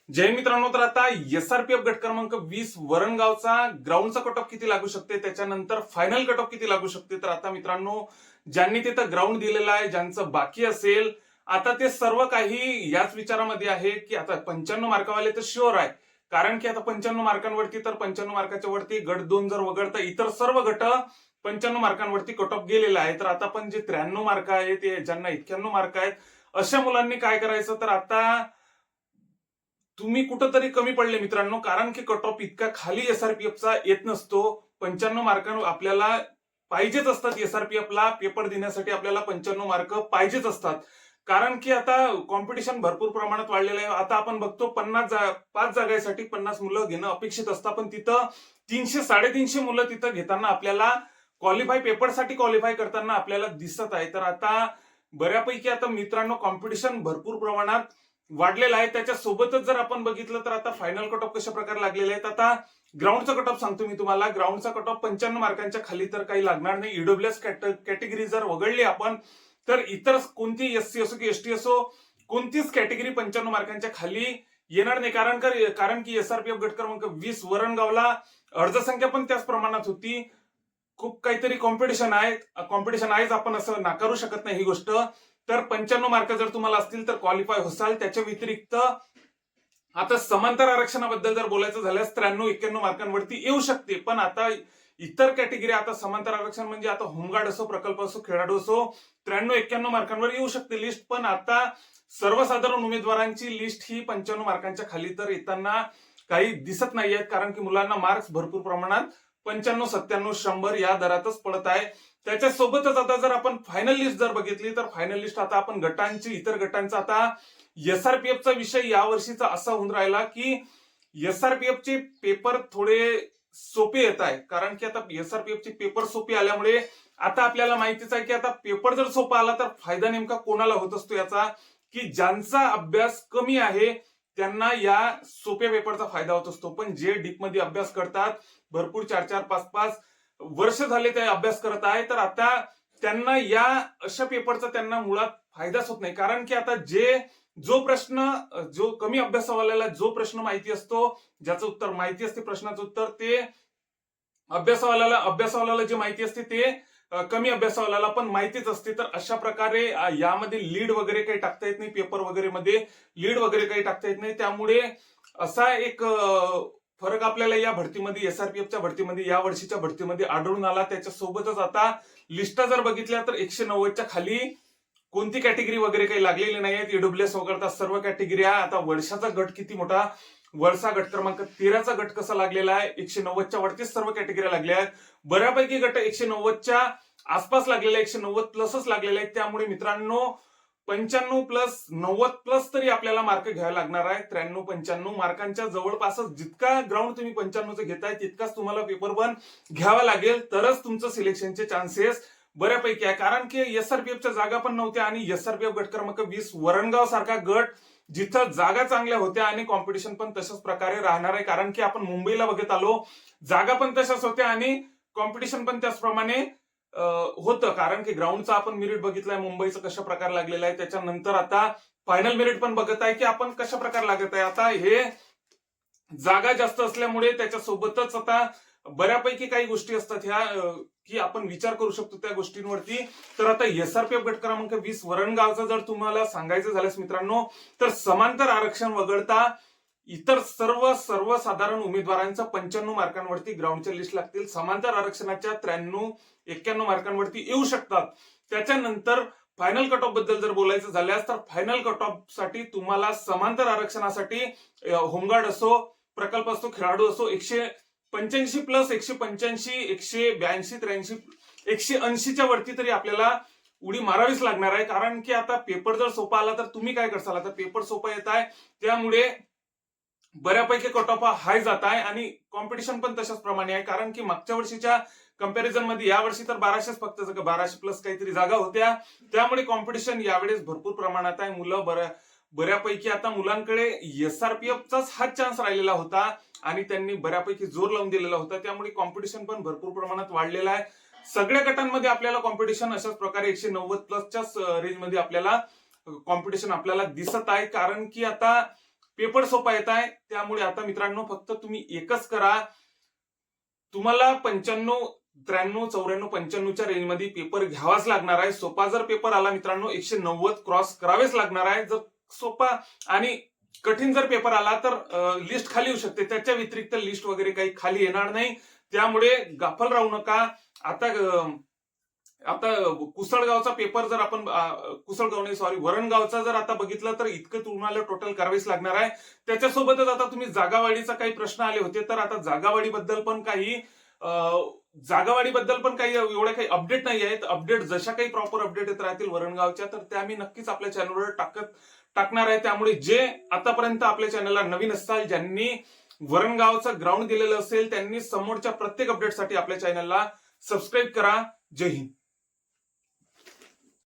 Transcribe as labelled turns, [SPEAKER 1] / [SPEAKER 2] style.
[SPEAKER 1] जय मित्रांनो, तर आता एसआरपीएफ गट क्रमांक 20 वरणगावचा ग्राउंडचा कट ऑफ किती लागू शकते, त्याच्यानंतर फायनल कट ऑफ किती लागू शकते. तर आता मित्रांनो, ज्यांनी तिथं ग्राउंड दिलेलं आहे, ज्यांचं बाकी असेल, आता ते सर्व काही याच विचारामध्ये आहे की आता 95 मार्कावाले तर शुअर आहे. कारण की आता 95 मार्कांवरती तर 95 मार्काच्या वरती गट 2 जर वगळता इतर सर्व गट 95 मार्कांवरती कट ऑफ गेलेला आहे. तर आता पण जे 93 मार्क आहेत, ते ज्यांना 91 मार्क आहेत, अशा मुलांनी काय करायचं. तर आता तुम्ही कुठंतरी कमी पडले मित्रांनो, कारण की कट ऑफ इतका खाली एसआरपीएफचा येत नसतो. 95 मार्कांवर आपल्याला पाहिजेच असतात. एसआरपीएफला पेपर देण्यासाठी आपल्याला 95 मार्क पाहिजेच असतात. कारण की आता कॉम्पिटिशन भरपूर प्रमाणात वाढलेलं आहे. आता आपण बघतो 5 जागांसाठी 50 मुलं घेणं अपेक्षित असतं, पण तिथं 300-350 मुलं तिथं घेताना आपल्याला पेपरसाठी क्वालिफाय करताना आपल्याला दिसत आहे. तर आता बऱ्यापैकी आता मित्रांनो कॉम्पिटिशन भरपूर प्रमाणात वाढलेला आहे. त्याच्या सोबतच जर आपण बघितलं तर आता फायनल कट ऑफ कशा प्रकारे लागलेले आहेत. आता ग्राउंडचा कट ऑफ सांगतो मी तुम्हाला. ग्राउंडचा कट ऑफ 95 मार्कांच्या खाली तर काही लागणार नाही. ईडब्ल्यूएस कॅटेगरी जर वगळली आपण, तर इतर कोणती एससी असो की एसटी असो, कोणतीच कॅटेगरी 95 मार्कांच्या खाली येणार नाही. कारण की एसआरपीएफ गट क्रमांक 20 वरणगावला अर्धसंख्या पण त्याच प्रमाणात होती. खूप काहीतरी कॉम्पिटिशन आहेच, आपण असं नाकारू शकत नाही ही गोष्ट. तर 95 मार्क जर तुम्हाला असतील तर क्वालिफाय होसाल. त्याच्या व्यतिरिक्त आता समांतर आरक्षणाबद्दल जर बोलायचं झाल्यास 93-91 मार्कांवरती येऊ शकते. पण आता इतर कॅटेगरी, आता समांतर आरक्षण म्हणजे आता होमगार्ड असो, प्रकल्प असो, खेळाडू असो, 93-91 मार्कांवर येऊ शकते लिस्ट. पण आता सर्वसाधारण उमेदवारांची लिस्ट ही 95 मार्कांच्या खाली तर येताना काही दिसत नाहीये. कारण की मुलांना मार्क्स भरपूर प्रमाणात 95, 97, 100 या दरातच पडत आहे. त्याच्यासोबतच आता जर आपण फायनल लिस्ट जर बघितली, तर फायनल लिस्ट आता आपण इतर गटांचा आता एसआरपीएफचा विषय यावर्षीचा असा होऊन राहिला की एसआरपीएफचे पेपर थोडे सोपे येत आहे. कारण की आता एसआरपीएफचे पेपर सोपे आल्यामुळे आता आपल्याला माहितीच आहे की आता पेपर जर सोपा आला तर फायदा नेमका कोणाला होत असतो याचा, की ज्यांचा अभ्यास कमी आहे त्यांना या सोप्या पेपरचा फायदा होत असतो. पण जे डीप मध्ये अभ्यास करतात, भरपूर 4-4, 5-5 वर्ष झाले ते अभ्यास करत आहे, तर आता त्यांना या अशा पेपरचा त्यांना मुळात फायदाच होत नाही. कारण की आता जो कमी अभ्यासावाल्याला जो प्रश्न माहिती असतो, ज्याचं उत्तर माहिती असते, प्रश्नाचं उत्तर, ते अभ्यासावाल्याला जे माहिती असते ते कमी अभ्यासावाल्याला पण माहितीच असते. तर अशा प्रकारे यामध्ये लीड वगैरे काही टाकता येत नाही, पेपर वगैरे मध्ये लीड वगैरे काही टाकता येत नाही. त्यामुळे असा एक फरक आपल्याला या भरतीमध्ये, एसआरपीएफच्या भरतीमध्ये, या वर्षीच्या भरतीमध्ये आढळून आला. त्याच्यासोबतच आता लिस्ट जर बघितल्या तर 190च्या खाली कोणती कॅटेगरी वगैरे काही लागलेली नाही आहेत. ईडब्ल्यूएस वगळता सर्व कॅटेगरी आहे. आता वर्षाचा गट किती मोठा, वर्षा गट क्रमांक 13चा गट कसा लागलेला आहे, 190च्या वरतीच सर्व कॅटेगरी लागल्या आहेत. बऱ्यापैकी गट 190च्या आसपास लागलेले, 190 प्लसच लागलेले आहेत. त्यामुळे मित्रांनो 95 प्लस 90 प्लस तरी आपल्याला मार्क घ्यावे लागणार आहे. 93-95 मार्कांच्या जवळपासच जितका ग्राउंड तुम्ही 95चं घेताय तितकाच तुम्हाला पेपर पण घ्यावा लागेल, तरच तुमचं सिलेक्शनचे चान्सेस बऱ्यापैकी आहे. कारण की एसआरपीएफच्या जागा पण नव्हत्या आणि एसआरपीएफ गट क्रमांक 20 वरणगाव सारखा गट जिथं जागा चांगल्या होत्या आणि कॉम्पिटिशन पण तशाच प्रकारे राहणार आहे. कारण की आपण मुंबईला बघत आलो, जागा पण तशाच होत्या आणि कॉम्पिटिशन पण त्याचप्रमाणे होतं. कारण की ग्राउंडचा आपण मेरिट बघितलंय मुंबईचं कशा प्रकारे लागलेलं आहे. त्याच्यानंतर आता फायनल मेरिट पण बघत आहे की आपण कशा प्रकारे लागत आहे. आता हे जागा जास्त असल्यामुळे त्याच्यासोबतच आता बऱ्यापैकी काही गोष्टी असतात ह्या की आपण विचार करू शकतो त्या गोष्टींवरती. तर आता एसआरपीएफ गट क्रमांक 20 वरणगावचा जर तुम्हाला सांगायचं झाल्यास मित्रांनो, तर समांतर आरक्षण वगळता इतर सर्वसाधारण उमेदवारांचा 95 मार्कांवरती ग्राउंडच्या लिस्ट लागतील. समांतर आरक्षणाच्या 93-91 मार्कांवरती येऊ शकतात. त्याच्यानंतर फायनल कट ऑफ बद्दल जर बोलायचं झाल्यास, तर फायनल कट ऑफ साठी तुम्हाला समांतर आरक्षणासाठी होमगार्ड असो, प्रकल्प असो, खेळाडू असो, 185 प्लस 185, 182, 83, 180च्या वरती तरी आपल्याला उडी मारावीच लागणार आहे. कारण की आता पेपर जर सोपा आला तर तुम्ही काय करसाल, आता पेपर सोपा येत आहे त्यामुळे बऱ्यापैकी कट ऑफ हाय जात आहे आणि कॉम्पिटिशन पण तशाच प्रमाणे आहे. कारण की मागच्या वर्षीच्या कंपॅरिझन मध्ये यावर्षी तर 1200 फक्त 1200 प्लस काहीतरी जागा होत्या. त्यामुळे कॉम्पिटिशन यावेळेस भरपूर प्रमाणात आहे. मुलं बऱ्यापैकी आता मुलांकडे एसआरपीएफचाच हा चान्स राहिलेला होता आणि त्यांनी बऱ्यापैकी जोर लावून दिलेला होता. त्यामुळे कॉम्पिटिशन पण भरपूर प्रमाणात वाढलेलं आहे. सगळ्या गटांमध्ये आपल्याला कॉम्पिटिशन अशाच प्रकारे 190 प्लसच्याच रेंजमध्ये आपल्याला कॉम्पिटिशन आपल्याला दिसत आहे. कारण की आता पेपर सोपा येत आहे. त्यामुळे आता मित्रांनो फक्त तुम्ही एकच करा, तुम्हाला 95, 93, 94, 95च्या रेंजमध्ये पेपर घ्यावाच लागणार आहे. सोपा जर पेपर आला मित्रांनो 190 क्रॉस करावेच लागणार आहे. जर सोपा आणि कठीण जर पेपर आला तर लिस्ट खाली येऊ शकते. त्याच्या व्यतिरिक्त लिस्ट वगैरे काही खाली येणार नाही. त्यामुळे गाफल राहू नका. आता कुसळगावचा पेपर जर आपण कुसळगाव नाही सॉरी वरणगावचा जर आता बघितलं तर इतकं तुम्हाला टोटल करावीच लागणार आहे. त्याच्यासोबतच आता तुम्ही जागावाढीचा काही प्रश्न आले होते, तर आता जागावाढीबद्दल पण काही एवढ्या काही अपडेट नाही आहेत. अपडेट जशा काही प्रॉपर अपडेट येत राहतील वरणगावच्या तर त्या मी नक्कीच आपल्या चॅनलवर टाकणार आहे. त्यामुळे जे आतापर्यंत आपल्या चॅनलला नवीन असाल, ज्यांनी वरणगावचं ग्राउंड दिलेलं असेल, त्यांनी समोरच्या प्रत्येक अपडेटसाठी आपल्या चॅनलला सबस्क्राईब करा. जय हिंद.